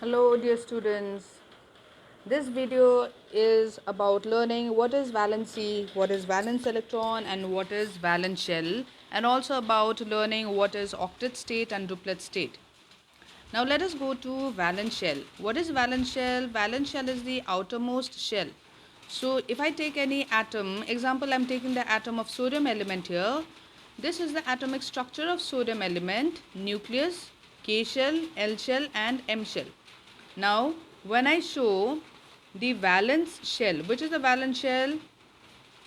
Hello dear students, this video is about learning what is valency, what is valence electron and what is valence shell, and also about learning what is octet state and duplet state. Now let us go to valence shell. What is valence shell? Valence shell is the outermost shell. So if I take any atom, example I am taking the atom of sodium element here. This is the atomic structure of sodium element, nucleus, K shell, L shell and M shell. Now when I show the valence shell, which is the valence shell?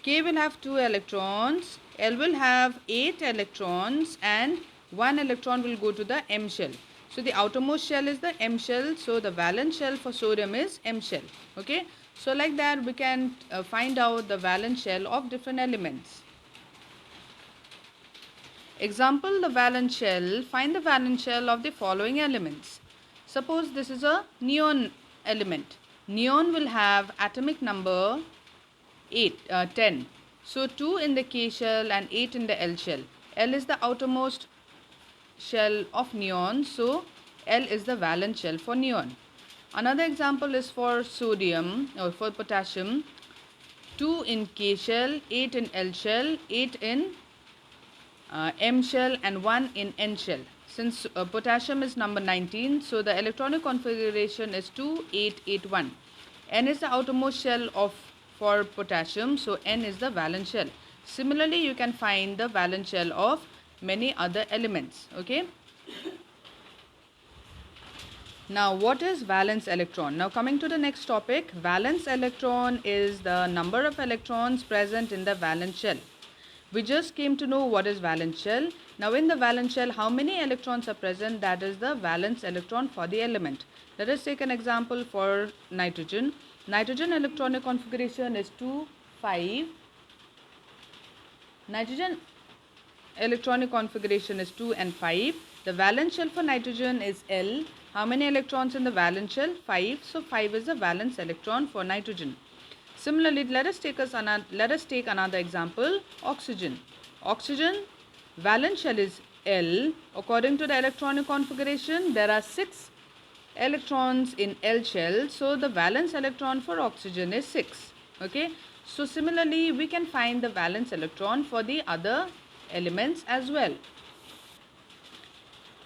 K will have 2 electrons, L will have 8 electrons and 1 electron will go to the M shell. So the outermost shell is the M shell. So the valence shell for sodium is M shell. Okay. So like that we can find out the valence shell of different elements. Example, the valence shell. Find the valence shell of the following elements. Suppose this is a neon element. Neon will have atomic number 10. So 2 in the K shell and 8 in the L shell. L is the outermost shell of neon. So L is the valence shell for neon. Another example is for sodium or for potassium. 2 in K shell, 8 in L shell, 8 in M shell and 1 in N shell. Since potassium is number 19, so the electronic configuration is 2881. N is the outermost shell for potassium, so N is the valence shell. Similarly, you can find the valence shell of many other elements. Okay. Now, what is valence electron? Now, coming to the next topic, valence electron is the number of electrons present in the valence shell. We just came to know what is valence shell. Now in the valence shell, how many electrons are present? That is the valence electron for the element. Let us take an example for nitrogen. Nitrogen electronic configuration is 2, 5. Nitrogen electronic configuration is 2 and 5. The valence shell for nitrogen is L. How many electrons in the valence shell? 5. So 5 is the valence electron for nitrogen. Similarly, let us take another example, oxygen. Oxygen valence shell is L. According to the electronic configuration, there are 6 electrons in L shell. So the valence electron for oxygen is 6. Okay. So similarly, we can find the valence electron for the other elements as well.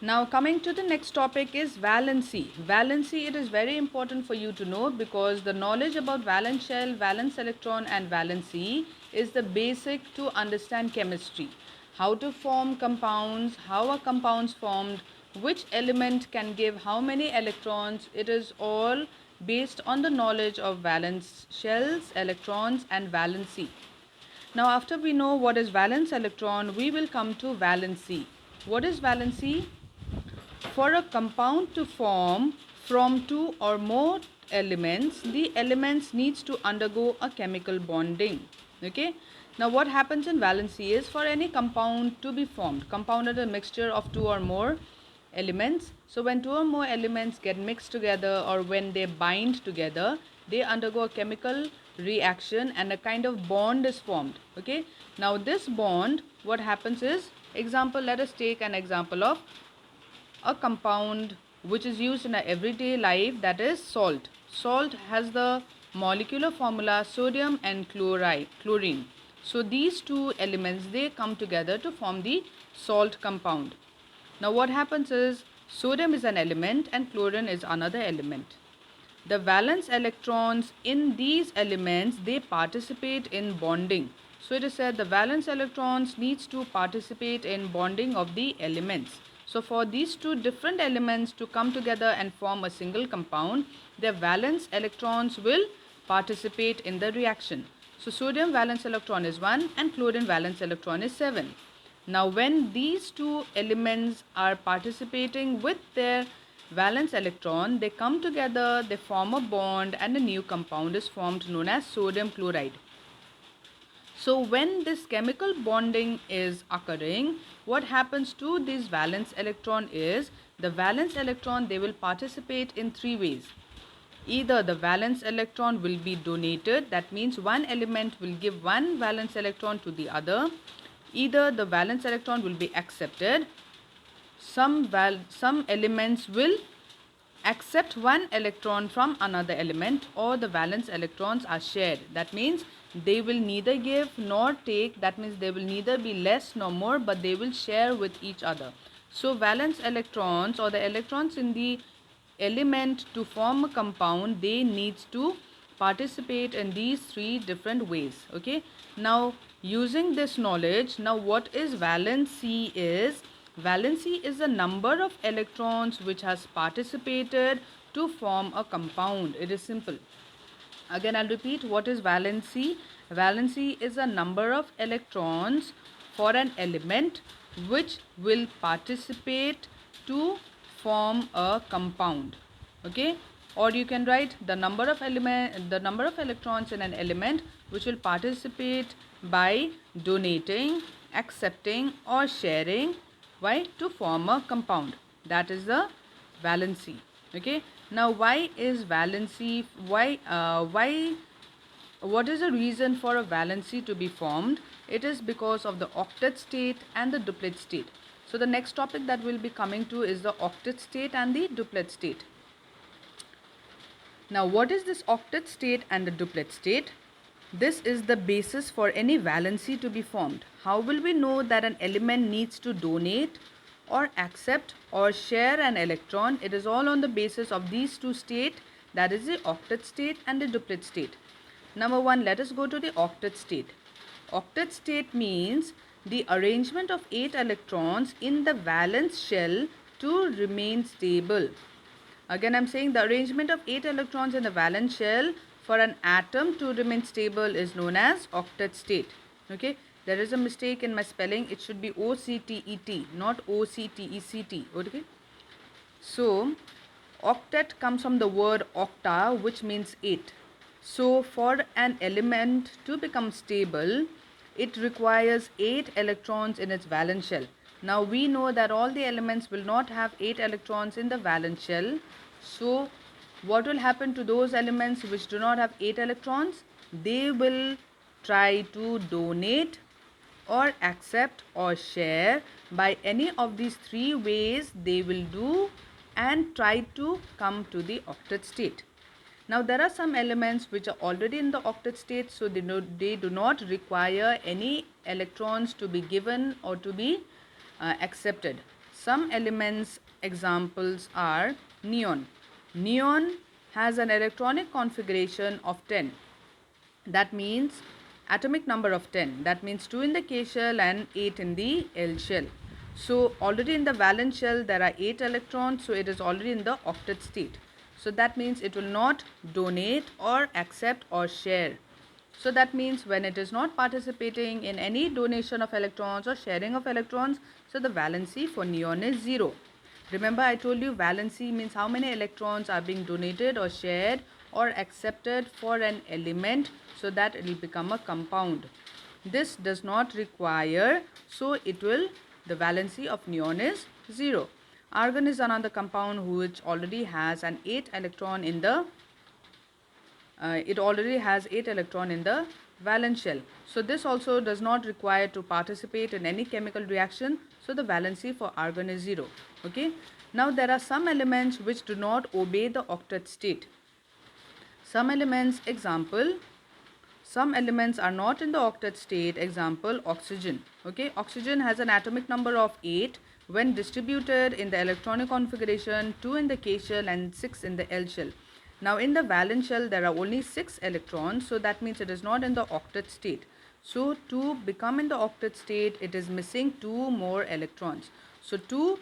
Now coming to the next topic is valency. Valency, it is very important for you to know because the knowledge about valence shell, valence electron and valency is the basic to understand chemistry. How to form compounds, how are compounds formed, which element can give how many electrons. It is all based on the knowledge of valence shells, electrons and valency. Now after we know what is valence electron, we will come to valency. What is valency? For a compound to form from 2 or more elements, the elements needs to undergo a chemical bonding. Okay. Now what happens in valency is for any compound to be formed, compound is a mixture of 2 or more elements. So when 2 or more elements get mixed together or when they bind together, they undergo a chemical reaction and a kind of bond is formed. Okay. Now this bond, what happens is, example, let us take an example of a compound which is used in our everyday life, that is salt. Salt has the molecular formula sodium and chlorine. So these two elements, they come together to form the salt compound. Now what happens is, sodium is an element and chlorine is another element. The valence electrons in these elements, they participate in bonding. So it is said the valence electrons needs to participate in bonding of the elements. So for these two different elements to come together and form a single compound, their valence electrons will participate in the reaction. So sodium valence electron is 1 and chlorine valence electron is 7. Now when these two elements are participating with their valence electron, they come together, they form a bond and a new compound is formed known as sodium chloride. So when this chemical bonding is occurring, what happens to this valence electron is, the valence electron, they will participate in 3 ways. Either the valence electron will be donated, that means one element will give one valence electron to the other. Either the valence electron will be accepted. Some elements will accept one electron from another element, or the valence electrons are shared. That means they will neither give nor take. That means they will neither be less nor more, but they will share with each other. So valence electrons, or the electrons in the element to form a compound, they needs to participate in these three different ways. Okay, now using this knowledge, now what is valency is? Valency is the number of electrons which has participated to form a compound. It is simple. Again, I'll repeat, what is valency? Valency is a number of electrons for an element which will participate to form a compound. Okay, or you can write the number of electrons in an element which will participate by donating, accepting, or sharing, why, to form a compound. That is the valency. Okay, now why is valency, what is the reason for a valency to be formed? It is because of the octet state and the duplet state. So the next topic that we'll be coming to is the octet state and the duplet state. Now what is this octet state and the duplet state? This is the basis for any valency to be formed. How will we know that an element needs to donate or accept or share an electron? It is all on the basis of these two states, that is the octet state and the duplet state. Number one, let us go to the octet state. Octet state means the arrangement of 8 electrons in the valence shell to remain stable. Again, I'm saying the arrangement of 8 electrons in the valence shell for an atom to remain stable is known as octet state. Okay, there is a mistake in my spelling. It should be OCTET, not OCTECT. Okay, so octet comes from the word octa, which means 8. So for an element to become stable, it requires 8 electrons in its valence shell. Now we know that all the elements will not have 8 electrons in the valence shell. So what will happen to those elements which do not have 8 electrons? They will try to donate or accept or share. By any of these three ways they will do and try to come to the octet state. Now there are some elements which are already in the octet state, so they do not require any electrons to be given or to be accepted. Some elements, examples are neon. Neon has an electronic configuration of 10. That means atomic number of 10. That means 2 in the K shell and 8 in the L shell. So already in the valence shell there are 8 electrons, so it is already in the octet state. So that means it will not donate or accept or share. So that means when it is not participating in any donation of electrons or sharing of electrons, so the valency for neon is 0. Remember, I told you valency means how many electrons are being donated or shared or accepted for an element so that it will become a compound. This does not require, so the valency of neon is 0. Argon is another compound which already has an 8 electron in the valence shell. So this also does not require to participate in any chemical reaction. So the valency for argon is 0. Okay. Now there are some elements which do not obey the octet state. Some elements, example, some elements are not in the octet state. Example, oxygen. Okay, oxygen has an atomic number of 8 when distributed in the electronic configuration, 2 in the K shell and 6 in the L shell. Now in the valence shell there are only 6 electrons, so that means it is not in the octet state. So to become in the octet state, it is missing 2 more electrons. So 2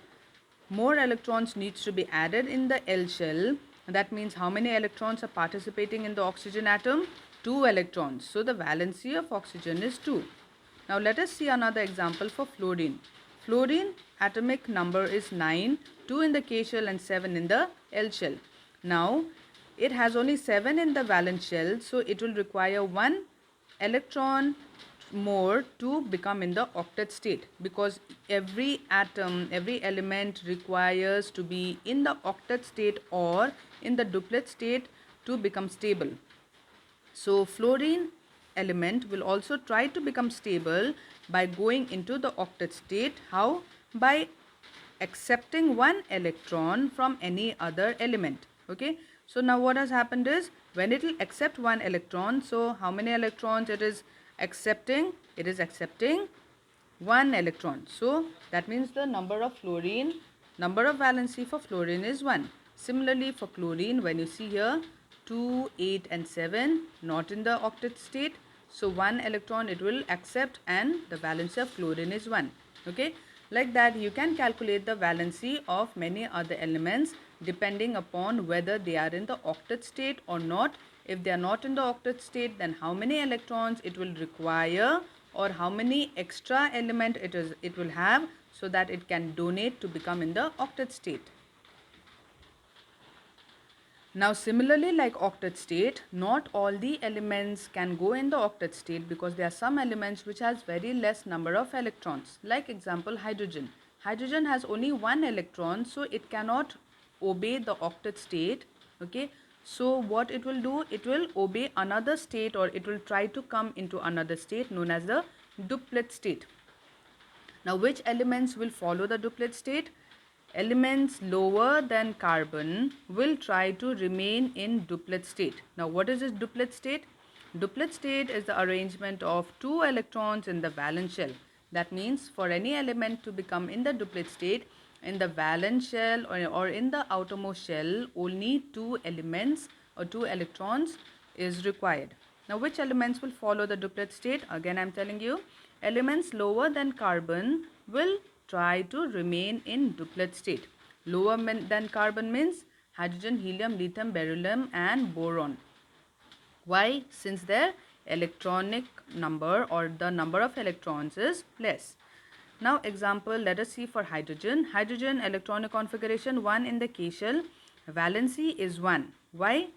more electrons needs to be added in the L shell. That means how many electrons are participating in the oxygen atom? 2 electrons. So the valency of oxygen is 2. Now let us see another example for fluorine. Fluorine atomic number is 9, 2 in the K shell and 7 in the L shell. Now it has only 7 in the valence shell, so it will require 1 electron more to become in the octet state, because every atom, every element requires to be in the octet state or in the duplet state to become stable. So fluorine element will also try to become stable by going into the octet state. How? By accepting one electron from any other element. Okay, so now what has happened is, when it will accept one electron, so how many electrons it is accepting? It is accepting one electron. So that means the number of valency for fluorine is 1. Similarly for chlorine, when you see here 2, 8 and 7 not in the octet state, so one electron it will accept and the valency of chlorine is 1. Okay, like that you can calculate the valency of many other elements depending upon whether they are in the octet state or not. If they are not in the octet state, then how many electrons it will require or how many extra element it will have so that it can donate to become in the octet state. Now similarly, like octet state, not all the elements can go in the octet state because there are some elements which has very less number of electrons. Like example, hydrogen. Hydrogen has only one electron, so it cannot obey the octet state. Okay, so what it will do, it will obey another state, or it will try to come into another state known as the duplet state. Now which elements will follow the duplet state? Elements lower than carbon will try to remain in duplet state. Now what is this duplet state? Duplet state is the arrangement of two electrons in the valence shell. That means for any element to become in the duplet state, in the valence shell or in the outermost shell, only two elements or two electrons is required. Now which elements will follow the duplet state? Again I am telling you, elements lower than carbon will try to remain in duplet state. Lower than carbon means hydrogen, helium, lithium, beryllium and boron. Why? Since their electronic number or the number of electrons is less. Now example, let us see for hydrogen. Hydrogen electronic configuration 1 in the K shell. Valency is 1. Why?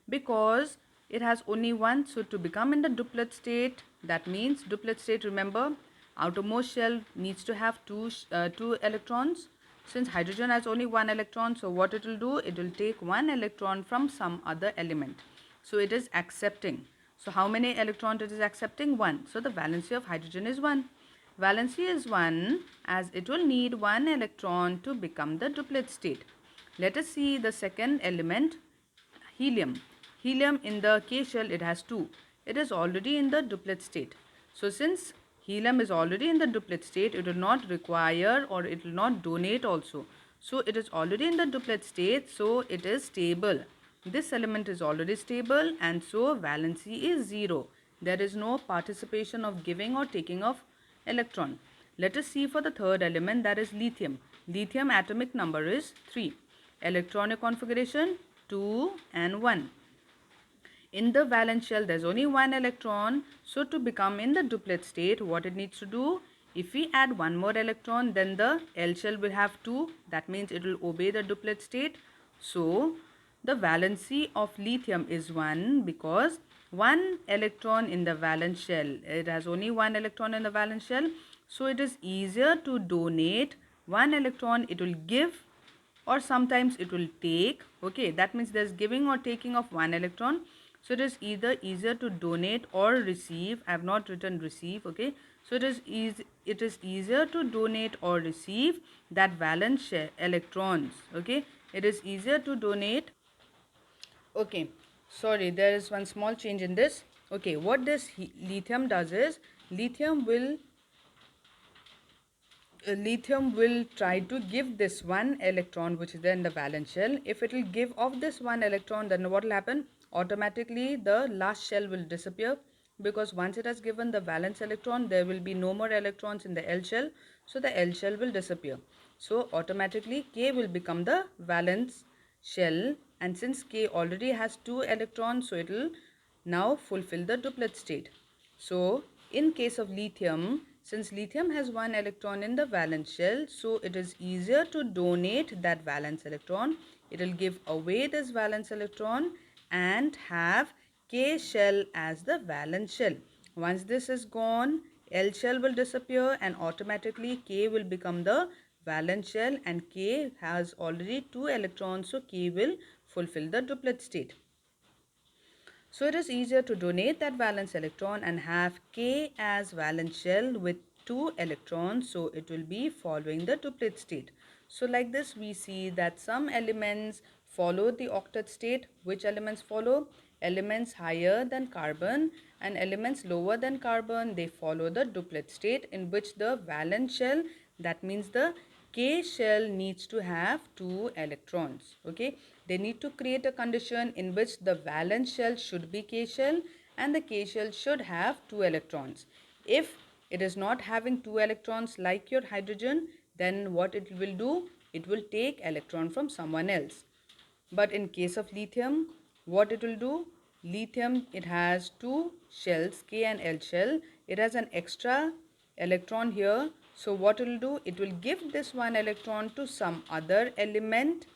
Because it has only one. So to become in the duplet state, that means duplet state, remember, outermost shell needs to have two electrons. Since hydrogen has only one electron, so what it will do, it will take one electron from some other element. So it is accepting. So how many electrons it is accepting? 1. So the valency of hydrogen is 1. Valency is 1 as it will need one electron to become the duplet state. Let us see the second element, helium. Helium in the K shell, it has 2. It is already in the duplet state. So since helium is already in the duplet state, it will not require or it will not donate also. So it is already in the duplet state, so it is stable. This element is already stable and so valency is 0. There is no participation of giving or taking of electron. Let us see for the third element, that is lithium. Lithium atomic number is 3. Electronic configuration 2 and 1. In the valence shell, there is only one electron. So to become in the duplet state, what it needs to do? If we add one more electron, then the L shell will have 2. That means it will obey the duplet state. So the valency of lithium is 1 because one electron in the valence shell. It has only one electron in the valence shell. So it is easier to donate one electron. It will give or sometimes it will take. Okay, that means there is giving or taking of one electron. So it is either easier to donate or receive. I have not written receive. Okay, so it is easier to donate or receive that valence shell electrons. Okay, it is easier to donate. Okay, sorry, there is one small change in this. Okay, what this lithium does is, lithium will try to give this one electron which is there in the valence shell. If it will give off this one electron, then what will happen? Automatically the last shell will disappear, because once it has given the valence electron, there will be no more electrons in the L shell. So the L shell will disappear. So automatically K will become the valence shell, and since K already has 2 electrons, so it will now fulfill the duplet state. So in case of lithium, since lithium has one electron in the valence shell, so it is easier to donate that valence electron. It will give away this valence electron and have K shell as the valence shell. Once this is gone, L shell will disappear and automatically K will become the valence shell, and K has already 2 electrons, so K will fulfill the duplet state. So it is easier to donate that valence electron and have K as valence shell with 2 electrons. So it will be following the duplet state. So like this we see that some elements follow the octet state. Which elements follow? Elements higher than carbon, and elements lower than carbon, they follow the duplet state, in which the valence shell, that means the K shell, needs to have 2 electrons. Okay, they need to create a condition in which the valence shell should be K shell and the K shell should have 2 electrons. If it is not having 2 electrons like your hydrogen, then what it will do? It will take electron from someone else. But in case of lithium, what it will do? Lithium, it has 2 shells, K and L shell. It has an extra electron here. So what it will do? It will give this 1 electron to some other element,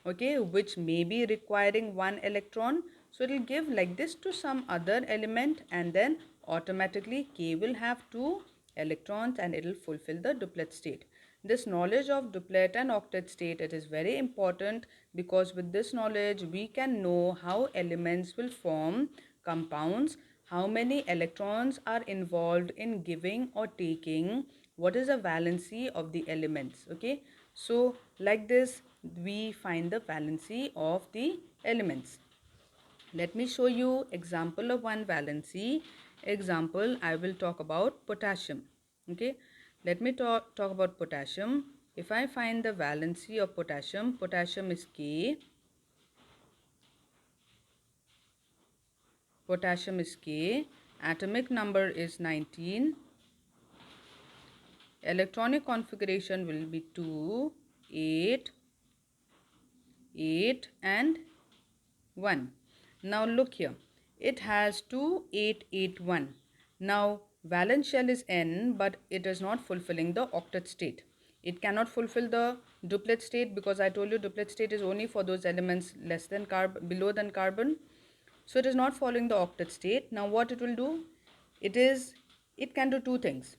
okay, which may be requiring 1 electron. So it will give like this to some other element, and then automatically K will have 2 electrons and it will fulfill the duplet state. This knowledge of duplet and octet state, it is very important, because with this knowledge we can know how elements will form compounds, how many electrons are involved in giving or taking, what is the valency of the elements. Okay, so like this we find the valency of the elements. Let me show you example of one valency. Example, I will talk about potassium. Okay, let me talk about potassium. If I find the valency of potassium, potassium is K. Potassium is K. Atomic number is 19. Electronic configuration will be 2, 8, 8 and 1. Now look here, it has 2, 8, 8, 1. Now valence shell is N, but it is not fulfilling the octet state. It cannot fulfill the duplet state, because I told you duplet state is only for those elements less than carbon, below than carbon. So it is not following the octet state. Now what it will do? It can do two things.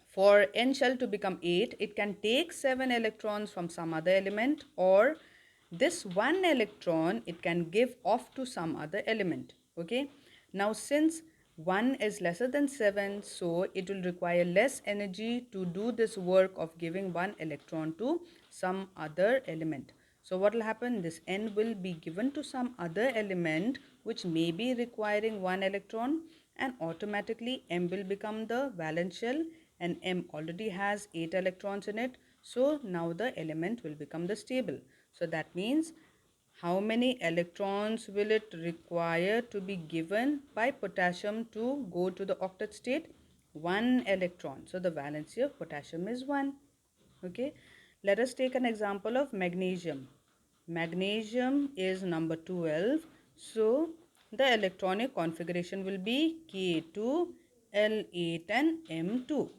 For N shell to become 8, it can take 7 electrons from some other element, or this 1 electron it can give off to some other element. Okay. Now since 1 is lesser than 7, so it will require less energy to do this work of giving 1 electron to some other element. So what will happen? This N will be given to some other element which may be requiring 1 electron, and automatically M will become the valence shell, and M already has 8 electrons in it. So now the element will become the stable. So that means how many electrons will it require to be given by potassium to go to the octet state? 1 electron. So the valency of potassium is 1. Okay. Let us take an example of magnesium. Magnesium is number 12. So the electronic configuration will be K2, L8 and M2.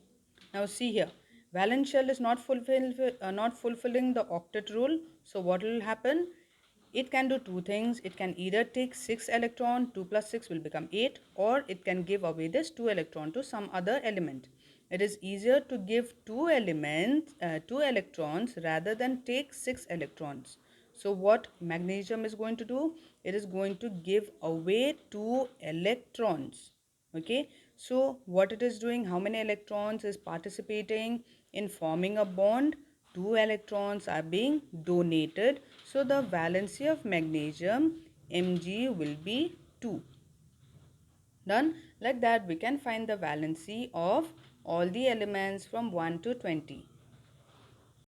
Now see here, valence shell is not fulfilling the octet rule. So what will happen? It can do two things. It can either take 6 electron, 2 plus 6 will become 8, or it can give away this 2 electron to some other element. It is easier to give 2 electrons rather than take 6 electrons. So what magnesium is going to do? It is going to give away 2 electrons. Okay, so what it is doing, how many electrons is participating in forming a bond? 2 electrons are being donated. So the valency of magnesium Mg will be 2. Done. Like that we can find the valency of all the elements from 1 to 20.